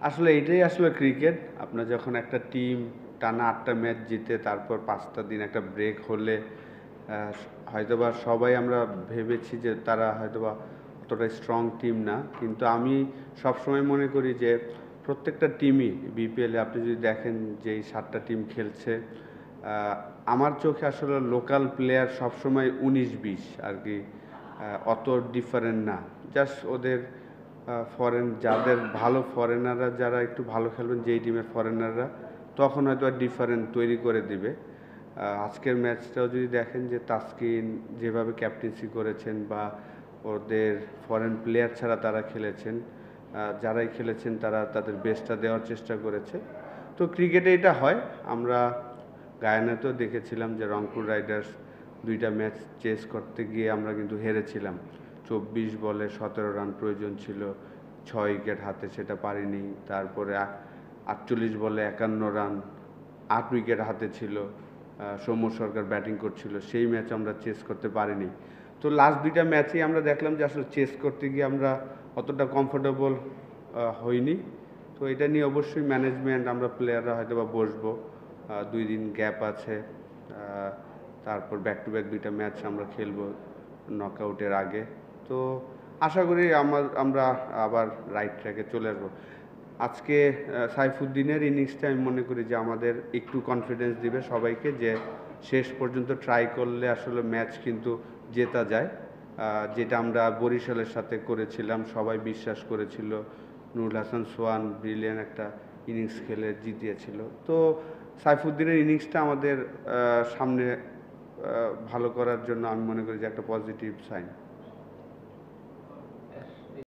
আসলে এটাই আসলে ক্রিকেট। আপনার যখন একটা টিম টানা ৮টা ম্যাচ জিতে তারপর ৫টা দিন একটা ব্রেক হলে হয়তোবা সবাই আমরা ভেবেছি যে তারা হয়তোবা অতটা স্ট্রং টিম না। কিন্তু আমি সবসময় মনে করি যে প্রত্যেকটা টিমই বিপিএলে আপনি যদি দেখেন যে এই ৭টা টিম খেলছে, আমার চোখে আসলে লোকাল প্লেয়ার সবসময় ১৯-২০ আর কি, অত ডিফারেন্ট না। জাস্ট ওদের ফরেন যাদের ভালো ফরেনাররা যারা একটু ভালো খেলবেন যেই টিমের ফরেনাররা, তখন হয়তো আর ডিফারেন্ট তৈরি করে দিবে। আজকের ম্যাচটাও যদি দেখেন যে তাসকিন যেভাবে ক্যাপ্টেন্সি করেছেন বা ওদের ফরেন প্লেয়ার ছাড়া তারা খেলেছেন, যারাই খেলেছেন তারা তাদের বেস্টটা দেওয়ার চেষ্টা করেছে। তো ক্রিকেটে এটা হয়। আমরা গায়ানাতেও দেখেছিলাম যে রংপুর রাইডার্স ২টা ম্যাচ চেস করতে গিয়ে আমরা কিন্তু হেরেছিলাম। ২৪ বলে ১৭ রান প্রয়োজন ছিল, ৬ উইকেট হাতে সেটা পারিনি। তারপরে ৪৮ বলে ৫১ রান, ৮ উইকেট হাতে ছিল, সৌম্য সরকার ব্যাটিং করছিল, সেই ম্যাচ আমরা চেস করতে পারিনি। তো লাস্ট ২টা ম্যাচেই আমরা দেখলাম যে আসলে চেস করতে গিয়ে আমরা অতটা কমফোর্টেবল হইনি। তো এটা নিয়ে অবশ্যই ম্যানেজমেন্ট আমরা প্লেয়াররা হয়তো বা বসবো। ২ দিন গ্যাপ আছে, তারপর ব্যাক টু ব্যাক ২টা ম্যাচ আমরা খেলবো নকআউটের আগে। তো আশা করি আমরা আবার রাইট ট্র্যাকে চলে আসবো। আজকে সাইফুদ্দিনের ইনিংসটা আমি মনে করি যে আমাদের একটু কনফিডেন্স দিবে সবাইকে যে শেষ পর্যন্ত ট্রাই করলে আসলে ম্যাচ কিন্তু জেতা যায়। যেটা আমরা বরিশালের সাথে করেছিলাম, সবাই বিশ্বাস করেছিল। নুরুল হাসান সোহান ব্রিলিয়ান্ট একটা ইনিংস খেলে জিতিয়েছিল। তো সাইফুদ্দিনের ইনিংসটা আমাদের সামনে ভালো করার জন্য আমি মনে করি যে একটা পজিটিভ সাইন।